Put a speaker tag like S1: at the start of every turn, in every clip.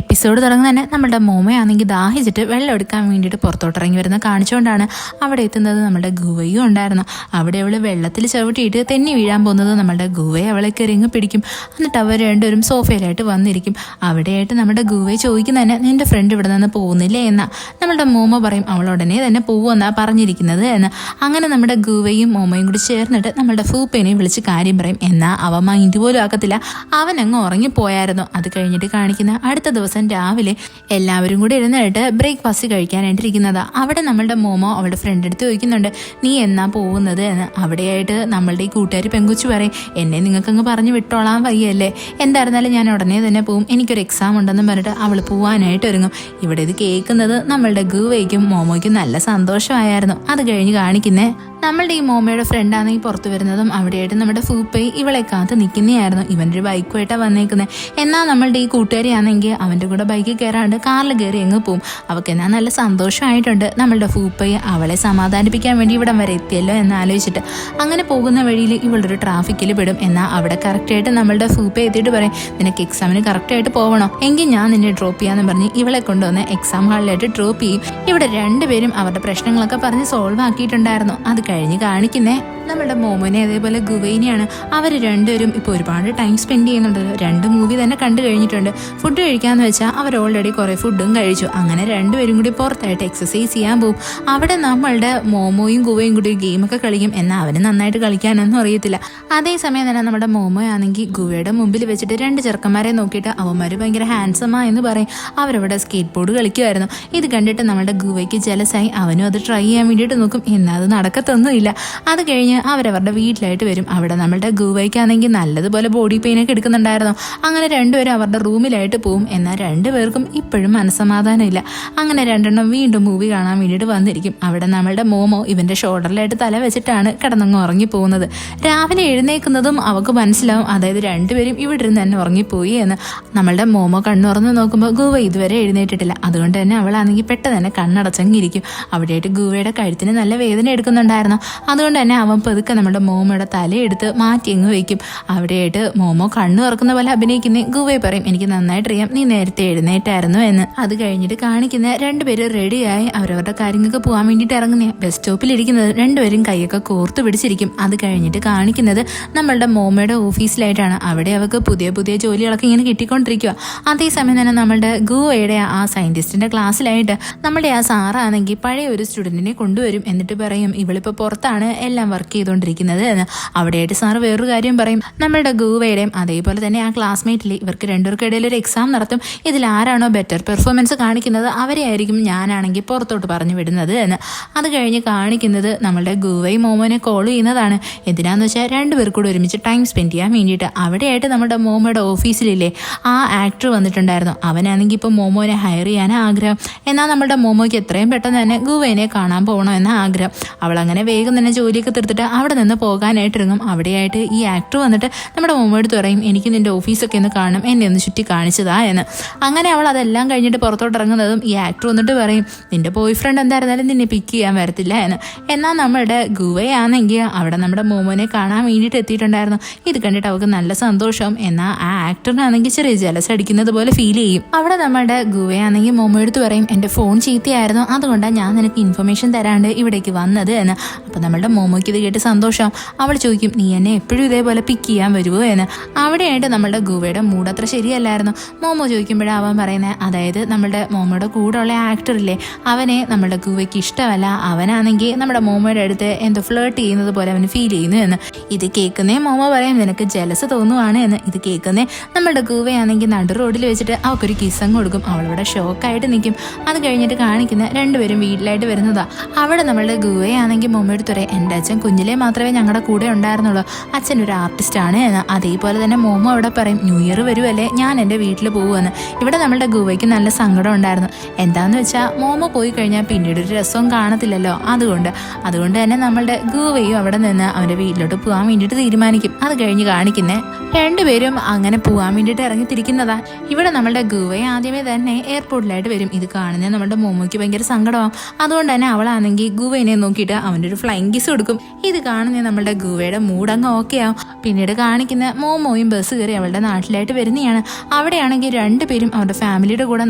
S1: Episode തുടങ്ങുന്ന തന്നെ നമ്മുടെ മോമയാണെങ്കിൽ ദാഹിച്ചിട്ട് വെള്ളം എടുക്കാൻ വേണ്ടിയിട്ട് പുറത്തോട്ടിറങ്ങി വരുന്ന കാണിച്ചുകൊണ്ടാണ് അവിടെ എത്തുന്നത്. നമ്മുടെ ഗുവയും ഉണ്ടായിരുന്നു. അവിടെ അവൾ വെള്ളത്തിൽ ചവിട്ടിയിട്ട് തെന്നി വീഴാൻ പോകുന്നത് നമ്മുടെ ഗുവയെ അവളെ കെറിങ്ങ് പിടിക്കും. എന്നിട്ട് അവർ രണ്ടുപേരും സോഫയിലായിട്ട് വന്നിരിക്കും. അവിടെയായിട്ട് നമ്മുടെ ഗുവയെ ചോദിക്കുന്ന തന്നെ നിന്റെ ഫ്രണ്ട് ഇവിടെ നിന്ന് പോകുന്നില്ലേ എന്നാ. നമ്മുടെ മോമ പറയും അവൾ ഉടനെ തന്നെ പോകുമെന്നാ പറഞ്ഞിരിക്കുന്നത് എന്ന്. അങ്ങനെ നമ്മുടെ ഗുവയും മോമയും കൂടി ചേർന്നിട്ട് നമ്മുടെ ഫൂപ്പേനെ വിളിച്ച് കാര്യം പറയും. എന്നാൽ അവ മൈൻഡ് പോലും ആക്കത്തില്ല. അവൻ അങ്ങ് ഉറങ്ങിപ്പോയായിരുന്നു. അത് കഴിഞ്ഞിട്ട് കാണിക്കുന്ന അടുത്ത ദിവസം രാവിലെ എല്ലാവരും കൂടി ഇരുന്നിട്ട് ബ്രേക്ക്ഫാസ്റ്റ് കഴിക്കാനായിട്ടിരിക്കുന്നതാ. അവിടെ നമ്മളുടെ മോമോ അവളുടെ ഫ്രണ്ട് അടുത്ത് ചോദിക്കുന്നുണ്ട് നീ എന്നാ പോകുന്നത് എന്ന്. അവിടെയായിട്ട് നമ്മളുടെ ഈ കൂട്ടുകാരി പെങ്കുച്ചു പറയും എന്നെ നിങ്ങൾക്കങ്ങ് പറഞ്ഞു വിട്ടോളാൻ വയ്യല്ലേ, എന്തായിരുന്നാലും ഞാൻ ഉടനെ തന്നെ പോവും, എനിക്കൊരു എക്സാം ഉണ്ടെന്നും പറഞ്ഞിട്ട് അവൾ പോവാനായിട്ട് ഒരുങ്ങും. ഇവിടെ ഇത് കേൾക്കുന്നത് നമ്മളുടെ ഗുവയ്ക്കും മോമോയ്ക്കും നല്ല സന്തോഷമായിരുന്നു. അത് കഴിഞ്ഞ് കാണിക്കുന്നേ നമ്മളുടെ ഈ മോമയുടെ ഫ്രണ്ടാണെങ്കിൽ പുറത്തു വരുന്നതും അവിടെയായിട്ട് നമ്മുടെ ഫൂപ്പൈ ഇവളെ കാത്ത് നിൽക്കുന്നതായിരുന്നു. ഇവൻ്റെ ഒരു ബൈക്കുമായിട്ടാണ് വന്നേക്കുന്നത്. എന്നാൽ നമ്മളുടെ ഈ കൂട്ടുകാരിയാണെങ്കിൽ അവൻ്റെ കൂടെ ബൈക്കിൽ കയറാണ്ട് കാറിൽ കയറി എങ്ങ് പോവും. അവൾക്ക് എന്നാൽ നല്ല സന്തോഷമായിട്ടുണ്ട്. നമ്മളുടെ ഫൂപ്പൈ അവളെ സമാധാനിപ്പിക്കാൻ വേണ്ടി ഇവിടം വരെ എത്തിയല്ലോ എന്ന് ആലോചിച്ചിട്ട് അങ്ങനെ പോകുന്ന വഴിയിൽ ഇവളൊരു ട്രാഫിക്കിൽ പെടും. എന്നാൽ അവിടെ കറക്റ്റായിട്ട് നമ്മളുടെ ഫൂപ്പൈ എത്തിയിട്ട് പറയും നിനക്ക് എക്സാമിന് കറക്റ്റായിട്ട് പോകണോ, എങ്കിൽ ഞാൻ നിന്നെ ഡ്രോപ്പ് ചെയ്യാമെന്ന് പറഞ്ഞ് ഇവളെ കൊണ്ടുവന്ന് എക്സാം ഹാളിലായിട്ട് ഡ്രോപ്പ് ചെയ്യും. ഇവിടെ രണ്ടുപേരും അവരുടെ പ്രശ്നങ്ങളൊക്കെ പറഞ്ഞ് സോൾവ് ആക്കിയിട്ടുണ്ടായിരുന്നു. അത് കഴിഞ്ഞ് കാണിക്കുന്നേ നമ്മുടെ മോമോനെ അതേപോലെ ഗുവൈനെയാണ്. അവർ രണ്ടുപേരും ഇപ്പോൾ ഒരുപാട് ടൈം സ്പെൻഡ് ചെയ്യുന്നുണ്ടല്ലോ. 2 മൂവി തന്നെ കണ്ടു കഴിഞ്ഞിട്ടുണ്ട്. ഫുഡ് കഴിക്കാമെന്ന് വെച്ചാൽ അവർ ഓൾറെഡി കുറേ ഫുഡും കഴിച്ചു. അങ്ങനെ രണ്ടുപേരും കൂടി പുറത്തായിട്ട് എക്സസൈസ് ചെയ്യാൻ പോകും. അവിടെ നമ്മളുടെ മോമോയും ഗുവയും കൂടി ഗെയിമൊക്കെ കളിക്കും. എന്നാൽ അവന് നന്നായിട്ട് കളിക്കാനൊന്നും അറിയത്തില്ല. അതേസമയം തന്നെ നമ്മുടെ മോമോയാണെങ്കിൽ ഗുവയുടെ മുമ്പിൽ വെച്ചിട്ട് 2 ചെറുക്കന്മാരെ നോക്കിയിട്ട് അവന്മാർ ഭയങ്കര ഹാൻഡ്സമാ എന്ന് പറയും. അവരവിടെ സ്കേറ്റ് ബോർഡ് കളിക്കുമായിരുന്നു. ഇത് കണ്ടിട്ട് നമ്മുടെ ഗുവയ്ക്ക് ജലസായി അവനും അത് ട്രൈ ചെയ്യാൻ വേണ്ടിയിട്ട് നോക്കും. എന്നാൽ അത് നടക്കത്തൊന്നുമില്ല. അത് കഴിഞ്ഞ് അവരവരുടെ വീട്ടിലായിട്ട് വരും. അവിടെ നമ്മളുടെ ഗുവയ്ക്കാണെങ്കിൽ നല്ലതുപോലെ ബോഡി പെയിനൊക്കെ എടുക്കുന്നുണ്ടായിരുന്നു. അങ്ങനെ രണ്ടുപേരും അവരുടെ റൂമിലായിട്ട് പോവും. എന്നാൽ രണ്ടുപേർക്കും ഇപ്പോഴും മനസ്സമാധാനമില്ല. അങ്ങനെ രണ്ടെണ്ണം വീണ്ടും മൂവി കാണാൻ വേണ്ടിയിട്ട് വന്നിരിക്കും. അവിടെ നമ്മളുടെ മോമോ ഇവൻ്റെ ഷോൾഡറിലായിട്ട് തല വെച്ചിട്ടാണ് കിടന്നങ്ങ് ഉറങ്ങിപ്പോകുന്നത്. രാവിലെ എഴുന്നേൽക്കുന്നതും അവൾക്ക് മനസ്സിലാവും അതായത് രണ്ടുപേരും ഇവിടെ ഇരുന്ന് തന്നെ ഉറങ്ങിപ്പോയി എന്ന്. നമ്മളുടെ മോമോ കണ്ണുറന്ന് നോക്കുമ്പോൾ ഗുവ ഇതുവരെ എഴുന്നേറ്റിട്ടില്ല. അതുകൊണ്ട് തന്നെ അവളാണെങ്കിൽ പെട്ടെന്ന് തന്നെ കണ്ണടച്ചങ്ങിരിക്കും. അവിടെയായിട്ട് ഗുവയുടെ കഴുത്തിന് നല്ല വേദന എടുക്കുന്നുണ്ടായിരുന്നു. അതുകൊണ്ട് തന്നെ അവൻ പതുക്കെ നമ്മുടെ മോമോയുടെ തലയെടുത്ത് മാറ്റി അങ്ങ് വയ്ക്കും. അവിടെയായിട്ട് മോമോ കണ്ണു തുറക്കുന്ന പോലെ അഭിനയിക്കുന്ന ഗുവയെ പറയും എനിക്ക് നന്നായിട്ടറിയാം നീ നേരത്തെ എഴുന്നേറ്റായിരുന്നു എന്ന്. അത് കഴിഞ്ഞിട്ട് കാണിക്കുന്ന രണ്ടുപേരും റെഡിയായി അവരവരുടെ കാര്യങ്ങൾക്ക് പോകാൻ വേണ്ടിയിട്ട് ഇറങ്ങുന്ന ബസ് സ്റ്റോപ്പിലിരിക്കുന്നത് രണ്ടുപേരും കൈയൊക്കെ കോർത്ത് പിടിച്ചിരിക്കും. അത് കഴിഞ്ഞിട്ട് കാണിക്കുന്നത് നമ്മളുടെ മോമയുടെ ഓഫീസിലായിട്ടാണ്. അവിടെ അവർക്ക് പുതിയ പുതിയ ജോലികളൊക്കെ ഇങ്ങനെ കിട്ടിക്കൊണ്ടിരിക്കുക. അതേസമയം തന്നെ നമ്മളുടെ ഗുവയുടെ ആ സയന്റിസ്റ്റിന്റെ ക്ലാസ്സിലായിട്ട് നമ്മുടെ ആ സാറാണെങ്കിൽ പഴയ ഒരു സ്റ്റുഡന്റിനെ കൊണ്ടുവരും. എന്നിട്ട് പറയും ഇവളിപ്പോൾ പുറത്താണ് എല്ലാം വർക്ക് ചെയ്തുകൊണ്ടിരിക്കുന്നത് എന്ന്. അവിടെയായിട്ട് സാറ് വേറൊരു കാര്യം പറയും നമ്മളുടെ ഗുവയുടെയും അതേപോലെ തന്നെ ആ ക്ലാസ്മേറ്റിൽ ഇവർക്ക് രണ്ടുപേർക്കും ഇടയിൽ ഒരു എക്സാം നടത്തും. ഇതിൽ ആരാണോ ബെറ്റർ പെർഫോമൻസ് കാണിക്കുന്നത് അവരെ ആയിരിക്കും ഞാനാണെങ്കിൽ പുറത്തോട്ട് പറഞ്ഞു വിടുന്നത് എന്ന്. അത് കഴിഞ്ഞ് കാണിക്കുന്നത് നമ്മളുടെ ഗുവയും മോമോനെ കോൾ ചെയ്യുന്നതാണ്. എന്തിനാന്ന് വെച്ചാൽ രണ്ടുപേർക്കും കൂടെ ഒരുമിച്ച് ടൈം സ്പെൻഡ് ചെയ്യാൻ വേണ്ടിയിട്ട്. അവിടെയായിട്ട് നമ്മുടെ മോമോയുടെ ഓഫീസിലില്ലേ ആ ആക്ടർ വന്നിട്ടുണ്ടായിരുന്നു. അവനാണെങ്കിൽ ഇപ്പോൾ മോമോനെ ഹയർ ചെയ്യാൻ ആഗ്രഹം. എന്നാൽ നമ്മളുടെ മോമോയ്ക്ക് എത്രയും പെട്ടെന്ന് തന്നെ ഗുവനെ കാണാൻ പോകണമെന്ന ആഗ്രഹം. അവളങ്ങനെ വേഗം തന്നെ ജോലിയൊക്കെ തീർത്തിട്ട് അവിടെ നിന്ന് പോകാനായിട്ടിറങ്ങും. അവിടെയായിട്ട് ഈ ആക്ടർ വന്നിട്ട് നമ്മുടെ മോമോടുത്ത് പറയും എനിക്ക് നിന്റെ ഓഫീസൊക്കെ ഒന്ന് കാണണം, എന്നെ ഒന്ന് ചുറ്റി കാണിച്ചതാ എന്ന്. അങ്ങനെ അവൾ അതെല്ലാം കഴിഞ്ഞിട്ട് പുറത്തോട്ട് ഇറങ്ങുന്നതും ഈ ആക്ടർ വന്നിട്ട് പറയും നിന്റെ ബോയ് ഫ്രണ്ട് എന്തായിരുന്നാലും നിന്നെ പിക്ക് ചെയ്യാൻ വരത്തില്ല എന്ന്. എന്നാൽ നമ്മുടെ ഗുവയാണെങ്കിൽ അവിടെ നമ്മുടെ മോമോനെ കാണാൻ വേണ്ടിയിട്ട് എത്തിയിട്ടുണ്ടായിരുന്നു. ഇത് കണ്ടിട്ട് അവൾക്ക് നല്ല സന്തോഷം. എന്നാൽ ആ ആക്ടറിനാണെങ്കിൽ ചെറിയ ജലസ് അടിക്കുന്നത് പോലെ ഫീൽ ചെയ്യും. അവിടെ നമ്മുടെ ഗുവയാണെങ്കിൽ മോമോയെടുത്ത് പറയും എൻ്റെ ഫോൺ ചീത്തയായിരുന്നു, അതുകൊണ്ടാണ് ഞാൻ നിനക്ക് ഇൻഫർമേഷൻ തരാണ്ട് ഇവിടേക്ക് വന്നത് എന്ന്. അപ്പോൾ നമ്മുടെ മോമോയ്ക്ക് ഇത് കേട്ട് സന്തോഷം. അവൾ ചോദിക്കും നീ എന്നെ എപ്പോഴും ഇതേപോലെ പിക്ക് ചെയ്യാൻ വരുമോ എന്ന്. അവിടെയായിട്ട് നമ്മളുടെ ഗുവയുടെ മൂഡ് അത്ര ശരിയല്ലായിരുന്നു. മോമോ ചോദിക്കുമ്പോഴാണ് അവൻ പറയുന്നത് അതായത് നമ്മളുടെ മോമോയുടെ കൂടെയുള്ള ആക്ടറില്ലേ അവനെ നമ്മളുടെ ഗുവയ്ക്ക് ഇഷ്ടമല്ല. അവനാണെങ്കിൽ നമ്മുടെ മോമോയുടെ അടുത്ത് എന്തോ ഫ്ലേർട്ട് ചെയ്യുന്നത് പോലെ അവന് ഫീൽ ചെയ്യുന്നു എന്ന്. ഇത് കേൾക്കുന്നേ മോമോ പറയും നിനക്ക് ജലസ് തോന്നുവാണ് എന്ന്. ഇത് കേൾക്കുന്നേ നമ്മളുടെ ഗുവയാണെങ്കിൽ നടു റോഡിൽ വെച്ചിട്ട് അവൾക്കൊരു കിസ്സങ്ങ് കൊടുക്കും. അവളവിടെ ഷോക്കായിട്ട് നിൽക്കും. അത് കഴിഞ്ഞിട്ട് കാണിക്കുന്ന രണ്ടുപേരും വീട്ടിലായിട്ട് വരുന്നതാ. അവിടെ നമ്മളുടെ ഗുവയാണെങ്കിൽ മോമോയുടെ തുറ എൻ്റെ അച്ഛൻ കുഞ്ഞിലെ മാത്രമേ ഞങ്ങളുടെ കൂടെ ഉണ്ടായിരുന്നുള്ളൂ, അച്ഛൻ ഒരു ആർട്ടിസ്റ്റാണ് എന്ന്. അതേപോലെ തന്നെ മോമോ അവിടെ പറയും ന്യൂ ഇയർ വരുമല്ലേ ഞാൻ എൻ്റെ വീട്ടിൽ പോകുമെന്ന്. ഇവിടെ നമ്മളുടെ ഗുവയ്ക്ക് നല്ല സങ്കടം ഉണ്ടായിരുന്നു. എന്താന്ന് വെച്ചാൽ മോമോ പോയി കഴിഞ്ഞാൽ പിന്നീട് ഒരു രസവും കാണത്തില്ലല്ലോ. അതുകൊണ്ട് തന്നെ നമ്മളുടെ ഗുവയും അവിടെ നിന്ന് അവൻ്റെ വീട്ടിലോട്ട് പോകാൻ വേണ്ടിയിട്ട് തീരുമാനിക്കും. അത് കഴിഞ്ഞ് കാണിക്കുന്നേ രണ്ടുപേരും അങ്ങനെ പോകാൻ വേണ്ടിയിട്ട് ഇറങ്ങിത്തിരിക്കുന്നതാ. ഇവിടെ നമ്മളുടെ ഗുവയെ ആദ്യമേ തന്നെ എയർപോർട്ടിലായിട്ട് വരും. ഇത് കാണുന്നത് നമ്മുടെ മോമോയ്ക്ക് ഭയങ്കര സങ്കടമാവും. അതുകൊണ്ട് തന്നെ അവളാണെങ്കിൽ ഗുവനെ നോക്കിയിട്ട് അവൻ്റെ ഒരു ഫ്ലൈങ് കിസ് കൊടുക്കും. ഇത് കാണുന്ന നമ്മളുടെ ഗുവയുടെ മൂടങ്ങ് ഓക്കെ ആവും. പിന്നീട് കാണിക്കുന്ന മോമോയും ബസ് കയറി അവളുടെ നാട്ടിലായിട്ട് വരുന്നതാണ്. അവിടെയാണെങ്കിൽ രണ്ടുപേരും അവരുടെ ഫാമിലിയുടെ കൂടെ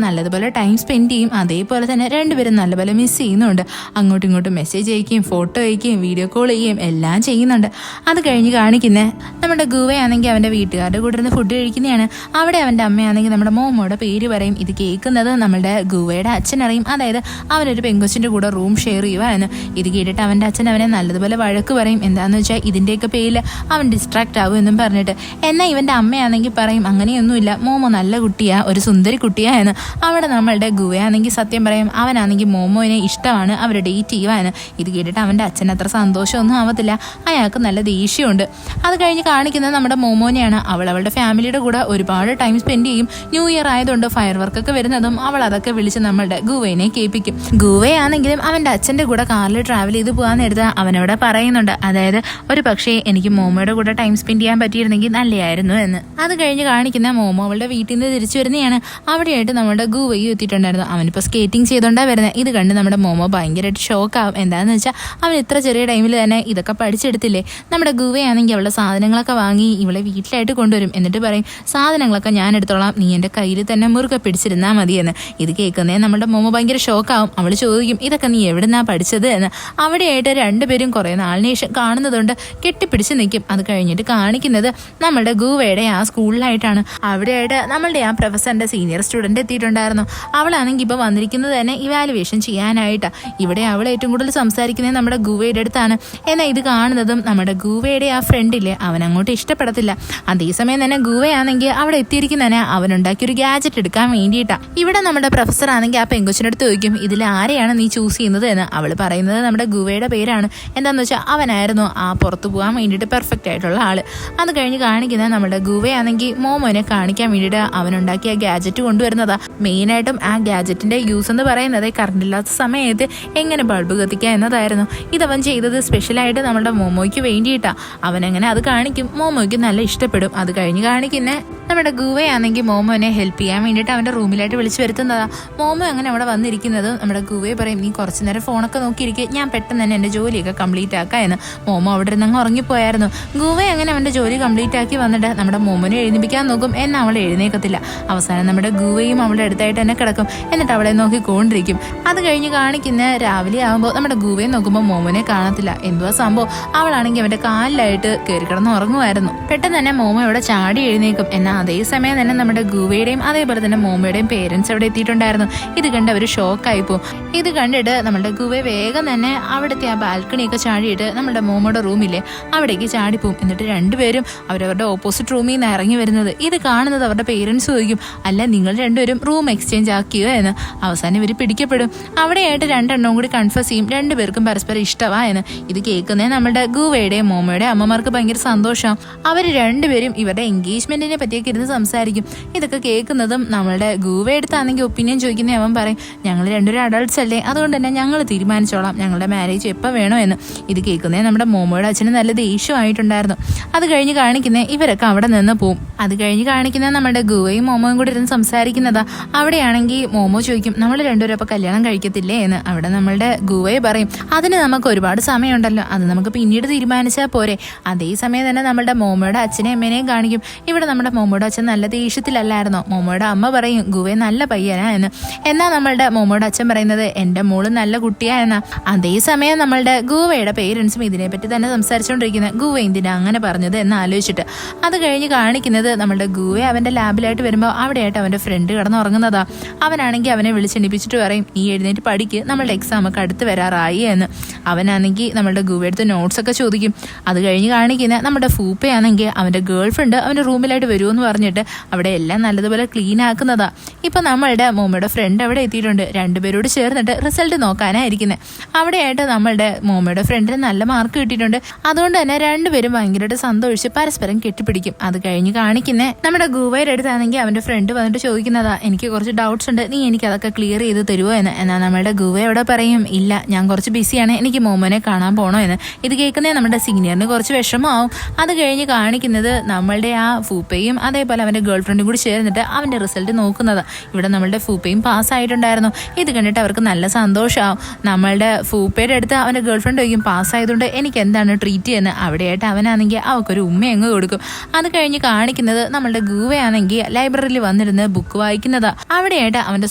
S1: നല്ലതുപോലെ ടൈം സ്പെൻഡ് ചെയ്യും. അതേപോലെ തന്നെ രണ്ടുപേരും നല്ലപോലെ മിസ് ചെയ്യുന്നുണ്ട്. അങ്ങോട്ടും ഇങ്ങോട്ടും മെസ്സേജ് അയക്കുകയും ഫോട്ടോ അയക്കുകയും വീഡിയോ കോൾ ചെയ്യുകയും എല്ലാം ചെയ്യുന്നുണ്ട്. അത് കഴിഞ്ഞ് കാണിക്കുന്ന നമ്മുടെ ഗുവയാണെങ്കിൽ അവൻ്റെ വീട്ടുകാരുടെ കൂടെ ഇരുന്ന് ഫുഡ് കഴിക്കുന്നതാണ്. അവിടെ അവൻ്റെ അമ്മയാണെങ്കിൽ നമ്മുടെ മോമോയുടെ പേര് പറയും. ഇത് കേൾക്കുന്നത് നമ്മളുടെ ഗുവയുടെ അച്ഛനറിയും. അതായത് അവനൊരു പെങ്കൊച്ചിൻ്റെ കൂടെ റൂം ഷെയർ ചെയ്യുവായിരുന്നു. ഇത് കേട്ടിട്ട് അവൻ്റെ അച്ഛൻ അവനെ നല്ലതുപോലെ വഴക്ക് പറയും. എന്താണെന്ന് വെച്ചാൽ ഇതിൻ്റെയൊക്കെ പേരിൽ അവൻ ഡിസ്ട്രാക്ട് ആവും എന്നും പറഞ്ഞിട്ട്. എന്നാൽ ഇവൻ്റെ അമ്മയാണെങ്കിൽ പറയും അങ്ങനെയൊന്നുമില്ല, മോമോ നല്ല കുട്ടിയാ, ഒരു സുന്ദരി കുട്ടിയാ എന്ന്. അവിടെ നമ്മളുടെ ഗുവയാണെങ്കിൽ സത്യം പറയും അവനാണെങ്കിൽ മോമോനെ ഇഷ്ടമാണ്, അവർ ഡേറ്റ് ചെയ്യുവാന്. ഇത് കേട്ടിട്ട് അവൻ്റെ അച്ഛൻ അത്ര സന്തോഷമൊന്നും ആവത്തില്ല, അയാൾക്ക് നല്ല ദേഷ്യമുണ്ട്. അത് കഴിഞ്ഞ് കാണിക്കുന്നത് നമ്മുടെ മോമോനെയാണ്. അവളുടെ ഫാമിലിയുടെ കൂടെ ഒരുപാട് ടൈം സ്പെൻഡ് ചെയ്യും. ന്യൂ ഇയർ ആയതുകൊണ്ട് ഫയർ വർക്കൊക്കെ വരുന്നതും അവൾ അതൊക്കെ വിളിച്ച് നമ്മളുടെ ഗുവനെ കേൾപ്പിക്കും. ഗുവയാണെങ്കിലും അവൻ്റെ അച്ഛൻ്റെ കൂടെ കാറിൽ ട്രാവൽ ചെയ്ത് പോകാന്ന് എടുത്താൽ അവനവിടെ പറയുന്നുണ്ട്, അതായത് ഒരു പക്ഷേ എനിക്ക് മോമോയുടെ കൂടെ ടൈം സ്പെൻഡ് ചെയ്യാൻ പറ്റിയിരുന്നെങ്കിൽ നല്ലതായിരുന്നു എന്ന്. അത് കഴിഞ്ഞ് കാണിക്കുന്ന മോമോ അവളുടെ വീട്ടിൽ നിന്ന് തിരിച്ചു വരുന്നതാണ്. അവിടെയായിട്ട് നമ്മുടെ ഗുവയും എത്തിയിട്ടുണ്ടായിരുന്നു. അവനിപ്പോൾ സ്കേറ്റിംഗ് ചെയ്തുകൊണ്ടാണ് വരുന്നത്. ഇത് കണ്ട് നമ്മുടെ മോമോ ഭയങ്കരമായിട്ട് ഷോക്കാവും. എന്താണെന്ന് വെച്ചാൽ അവൻ ഇത്ര ചെറിയ ടൈമിൽ തന്നെ ഇതൊക്കെ പഠിച്ചെടുത്തില്ലേ. നമ്മുടെ ഗുവയാണെങ്കിൽ അവളുടെ സാധനങ്ങളൊക്കെ വാങ്ങി ഇവളെ വീട്ടിലായിട്ട് കൊണ്ടുവരും. എന്നിട്ട് പറയും സാധനങ്ങളൊക്കെ ഞാൻ എടുത്തോളാം, നീ എൻ്റെ കയ്യിൽ തന്നെ മുറുകെ പിടിച്ചിരുന്നാൽ മതിയെന്ന്. ഇത് കേൾക്കുന്നേ നമ്മുടെ മോമോ ഭയങ്കര ഷോക്കാവും. അവൾ ചോദിക്കും ഇതൊക്കെ നീ എവിടുന്നാ പഠിച്ചത് എന്ന്. അവിടെയായിട്ട് രണ്ടുപേരും കുറേ നാളിന് ശേഷം കാണുന്നതുകൊണ്ട് കെട്ടിപ്പിടിച്ച് നിൽക്കും. അത് കഴിഞ്ഞിട്ട് കാണിക്കുന്നത് നമ്മുടെ ഗുവയുടെ ആ സ്കൂളിലായിട്ടാണ്. അവിടെയായിട്ട് നമ്മളുടെ ആ പ്രൊഫസറിൻ്റെ സീനിയർ സ്റ്റുഡൻറ്റ് എത്തിയിട്ടുണ്ടായിരുന്നു. അവളാണെങ്കിൽ ഇപ്പോൾ വന്നിരിക്കുന്നത് തന്നെ ഇവാലുവേഷൻ ചെയ്യാനായിട്ടാണ്. ഇവിടെ അവൾ ഏറ്റവും കൂടുതൽ സംസാരിക്കുന്നത് നമ്മുടെ ഗുവയുടെ അടുത്താണ്. എന്നാൽ ഇത് കാണുന്നതും നമ്മുടെ ഗുവയുടെ ആ ഫ്രണ്ടില്ലേ അവൻ അങ്ങോട്ട് ഇഷ്ടപ്പെടത്തില്ല. അതേസമയം തന്നെ ഗുവയാണെങ്കിൽ അവിടെ എത്തിയിരിക്കുന്നതന്നെ അവനുണ്ടാക്കിയൊരു ഗാജറ്റ് എടുക്കാൻ വേണ്ടിയിട്ടാണ്. ഇവിടെ നമ്മുടെ പ്രൊഫസർ ആണെങ്കിൽ ആ പെങ്കൊച്ചിൻ്റെ അടുത്ത് ചോദിക്കും ഇതിൽ ആരെയാണ് നീ ചൂസ് ചെയ്യുന്നത് എന്ന്. അവൾ പറയുന്നത് നമ്മുടെ ഗുവയുടെ പേരാണ്. എന്താണെന്ന് വെച്ചാൽ അവനായിരുന്നു ആ പുറത്ത് പോകാൻ വേണ്ടിയിട്ട് പെർഫെക്റ്റ് ആയിട്ടുള്ള ആൾ. അത് കഴിഞ്ഞ് കാണിക്കുന്നത് നമ്മുടെ ഗുവയാണെങ്കിൽ മോമോനെ കാണിക്കാൻ വേണ്ടിയിട്ട് അവനുണ്ടാക്കിയ ഗാജറ്റ് കൊണ്ടുവരുന്നതാ. മെയിനായിട്ടും ആ ഗാജറ്റിൻ്റെ യൂസ് എന്ന് പറയുന്നത് കറണ്ട് ഇല്ലാത്ത സമയത്ത് എങ്ങനെ ബൾബ് കത്തിക്കുക എന്നതായിരുന്നു. ഇതവൻ ചെയ്തത് സ്പെഷ്യലായിട്ട് നമ്മുടെ മോമോയ്ക്ക് വേണ്ടിയിട്ടാണ്. അവനങ്ങനെ അത് കാണിക്കും. മോമോയ്ക്ക് നല്ല ഇഷ്ടപ്പെടും. അത് കഴിഞ്ഞ് കാണിക്കുന്ന നമ്മുടെ ഗുവയാണെങ്കിൽ മോമോനെ ഹെൽപ്പ് ചെയ്യാൻ വേണ്ടിയിട്ട് അവൻ്റെ റൂമിലായിട്ട് വിളിച്ചു വരുത്തുന്നതാണ്. മോമോ അങ്ങനെ അവിടെ വന്നിരിക്കുന്നത് നമ്മുടെ ഗുവയെ പറയും നീ കുറച്ച് നേരം ഫോണൊക്കെ നോക്കിയിരിക്കുക, ഞാൻ പെട്ടെന്ന് തന്നെ എൻ്റെ ജോലിയൊക്കെ കംപ്ലീറ്റ് ആക്കാം എന്ന്. മോമോ അവിടെ നിന്ന് അങ്ങ് ഉറങ്ങിപ്പോയായിരുന്നു. ഗുവ അങ്ങനെ അവൻ്റെ ജോലി കംപ്ലീറ്റ് ആക്കി വന്നിട്ട് നമ്മുടെ മോമോനെ എഴുന്നേൽപ്പിക്കാൻ നോക്കും. എന്നാൽ അവൾ എഴുന്നേക്കത്തില്ല. അവസാനം നമ്മുടെ ഗുവയും അവളുടെ അടുത്തായിട്ട് തന്നെ കിടക്കും. എന്നിട്ട് അവളെ നോക്കിക്കൊണ്ടിരിക്കും. അത് കഴിഞ്ഞ് കാണിക്കുന്ന രാവിലെ ആകുമ്പോൾ നമ്മുടെ ഗുവയെ നോക്കുമ്പോൾ മോമോനെ കാണത്തില്ല. എന്തുവാ സംഭവം? അവളാണെങ്കിൽ അവൻ്റെ കാലിലായിട്ട് കയറി കിടന്ന് ഉറങ്ങുമായിരുന്നു. പെട്ടെന്ന് തന്നെ മോമോ അവിടെ ചാടി എഴുന്നേക്കും. എന്നാൽ അതേസമയം തന്നെ നമ്മുടെ ഗുവയുടെയും അതേപോലെ തന്നെ മോമോയുടെയും പേരൻസ് അവിടെ എത്തിയിട്ടുണ്ടായിരുന്നു. ഇത് കണ്ട് അവർ ഷോക്കായി പോകും. ഇത് കണ്ടിട്ട് നമ്മുടെ ഗുവ വേഗം തന്നെ അവിടുത്തെ ആ ബാൽക്കണിയൊക്കെ ചാടിയിട്ട് നമ്മുടെ മോമോയുടെ റൂമില്ലേ അവിടേക്ക് ചാടിപ്പോവും. എന്നിട്ട് രണ്ടുപേരും അവരവരുടെ ഓപ്പോസിറ്റ് റൂമിൽ നിന്ന് ഇറങ്ങി വരുന്നത് ഇത് കാണുന്നത് അവരുടെ പേരൻസ് ചോദിക്കും, അല്ല നിങ്ങൾ രണ്ടുപേരും റൂം എക്സ്ചേഞ്ച് ആക്കിയോ എന്ന്. അവസാനം ഇവർ പിടിക്കപ്പെടും. അവിടെയായിട്ട് രണ്ടെണ്ണവും കൂടി കൺഫ്യൂസ് ചെയ്യും, രണ്ടുപേർക്കും പരസ്പരം ഇഷ്ടമാ എന്ന്. ഇത് കേൾക്കുന്നേ നമ്മുടെ ഗുവയുടെയും മോമോയുടെ അമ്മമാർക്ക് ഭയങ്കര സന്തോഷം. അവർ രണ്ടുപേരും ഇവരുടെ എൻഗേജ്മെന്റിനെ പറ്റിയൊക്കെ ഇരുന്ന് സംസാരിക്കും. ഇതൊക്കെ കേൾക്കുന്നതും നമ്മളുടെ ഗുവയുടെ അടുത്താണെങ്കിൽ ഒപ്പീനിയൻ ചോദിക്കുന്ന അവൻ പറയും ഞങ്ങൾ രണ്ടുപേരും അഡൾട്ട്സ് അല്ലേ, അതുകൊണ്ട് തന്നെ ഞങ്ങൾ തീരുമാനിച്ചോളാം ഞങ്ങളുടെ മാരേജ് എപ്പോൾ വേണോ എന്ന്. ഇത് കേൾക്കുന്നേ നമ്മുടെ മോമോയുടെ അച്ഛന് നല്ല ദേഷ്യമായിട്ടുണ്ടായിരുന്നു. അത് കഴിഞ്ഞ് കാണിക്കുന്നേ ഇവരൊക്കെ അവിടെ നിന്ന് പോവും. അത് കഴിഞ്ഞ് കാണിക്കുന്ന നമ്മുടെ ഗുവയും മോമോയും കൂടി ഇരുന്ന് സംസാരിക്കുന്നതാ. അവിടെയാണെങ്കിൽ മോമോ ചോദിക്കും നമ്മൾ രണ്ടുപേരും അപ്പോൾ കല്യാണം കഴിക്കത്തില്ലേ എന്ന്. അവിടെ നമ്മളുടെ ഗുവയെ പറയും അതിന് നമുക്ക് ഒരുപാട് സമയമുണ്ടല്ലോ, അത് നമുക്ക് പിന്നീട് തീരുമാനിച്ചാൽ പോരെ. അതേസമയം തന്നെ നമ്മുടെ മോമോയുടെ അച്ഛനെയും അമ്മേനെയും കാണിക്കും. ഇവിടെ നമ്മുടെ മോമോയുടെ അച്ഛൻ നല്ല ദേഷ്യത്തിലല്ലായിരുന്നോ. മോമോയുടെ അമ്മ പറയും ഗുവെ നല്ല പയ്യനാ എന്ന്. എന്നാൽ നമ്മളുടെ മോമോയുടെ അച്ഛൻ പറയുന്നത് എൻ്റെ മോള് നല്ല കുട്ടിയാ എന്നാ. അതേസമയം നമ്മളുടെ ഗുവയുടെ പേരൻസും ഇതിനെപ്പറ്റി തന്നെ സംസാരിച്ചുകൊണ്ടിരിക്കുന്നത് ഗുവ എന്തിനാ അങ്ങനെ പറഞ്ഞത് എന്ന് ആലോചിച്ചിട്ട്. അത് കഴിഞ്ഞ് കാണിക്കുന്നത് നമ്മളുടെ ഗുവ അവൻ്റെ ലാബിലായിട്ട് വരുമ്പോൾ അവിടെയായിട്ട് അവൻ്റെ ഫ്രണ്ട് കിടന്ന് ഉറങ്ങുന്നതാ. അവനാണെങ്കിൽ അവനെ വിളിച്ചെണിപ്പിച്ചിട്ട് പറയും നീ എഴുന്നേറ്റ് പഠിക്ക്, നമ്മളുടെ എക്സാം ഒക്കെ അടുത്ത് വരാറായി എന്ന്. അവനാണെങ്കിൽ നമ്മളുടെ ഗുവയെടുത്ത് നോട്ട്സ് ഒക്കെ ചോദിക്കും. അത് കഴിഞ്ഞ് കാണിക്കുന്ന നമ്മുടെ ഫൂപ്പയാണെങ്കിൽ അവൻ്റെ ഗേൾ ഫ്രണ്ട് അവൻ്റെ റൂമിലായിട്ട് വരുമെന്ന് പറഞ്ഞിട്ട് അവിടെ എല്ലാം നല്ലതുപോലെ ക്ലീൻ ആക്കുന്നതാ. ഇപ്പം നമ്മളുടെ മോമയുടെ ഫ്രണ്ട് അവിടെ എത്തിയിട്ടുണ്ട്. രണ്ടുപേരോട് ചേർന്നിട്ട് റിസൾട്ട് നോക്കാനായിരിക്കുന്നത്. അവിടെയായിട്ട് നമ്മളുടെ മോമയുടെ ഫ്രണ്ടിന് നല്ല മാർക്ക് കിട്ടിയിട്ടുണ്ട്. അതുകൊണ്ട് തന്നെ രണ്ടുപേരും ഭയങ്കരമായിട്ട് സന്തോഷിച്ച് പരസ്പരം കെട്ടിപ്പിടിക്കും. അത് കഴിഞ്ഞ് കാണിക്കും കാണിക്കുന്നേ നമ്മുടെ ഗുവയുടെ അടുത്താണെങ്കിൽ അവന്റെ ഫ്രണ്ട് വന്നിട്ട് ചോദിക്കുന്നതാ, എനിക്ക് കുറച്ച് ഡൗട്ട്സ് ഉണ്ട്, നീ എനിക്ക് അതൊക്കെ ക്ലിയർ ചെയ്ത് തരുമോ എന്ന്. എന്നാൽ നമ്മുടെ ഗുവ അവിടെ പറയും, ഇല്ല ഞാൻ കുറച്ച് ബിസിയാണ്, എനിക്ക് മോമോനെ കാണാൻ പോകണോ എന്ന്. ഇത് കേൾക്കുന്നേ നമ്മുടെ സീനിയറിന് കുറച്ച് വിഷമമാവും. അത് കഴിഞ്ഞ് കാണിക്കുന്നത് നമ്മളുടെ ആ ഫൂപ്പയും അതേപോലെ അവന്റെ ഗേൾ ഫ്രണ്ടും കൂടി ചേർന്നിട്ട് അവന്റെ റിസൾട്ട് നോക്കുന്നത്. ഇവിടെ നമ്മളുടെ ഫൂപ്പയും പാസ്സായിട്ടുണ്ടായിരുന്നു. ഇത് കണ്ടിട്ട് അവർക്ക് നല്ല സന്തോഷമാവും. നമ്മളുടെ ഫൂപ്പയുടെ അടുത്ത് അവന്റെ ഗേൾ ഫ്രണ്ട് ചോദിക്കും, പാസ്സായതുകൊണ്ട് എനിക്ക് എന്താണ് ട്രീറ്റ് ചെയ്യുന്നത്. അവിടെയായിട്ട് അവനാണെങ്കിൽ അവൾക്കൊരു ഉമ്മ അങ്ങ് കൊടുക്കും. അത് കഴിഞ്ഞ് കാണിക്കുന്നത് നമ്മളുടെ ഗുവയാണെങ്കിൽ ലൈബ്രറിയിൽ വന്നിരുന്ന് ബുക്ക് വായിക്കുന്നതാ. അവിടെയായിട്ട് അവന്റെ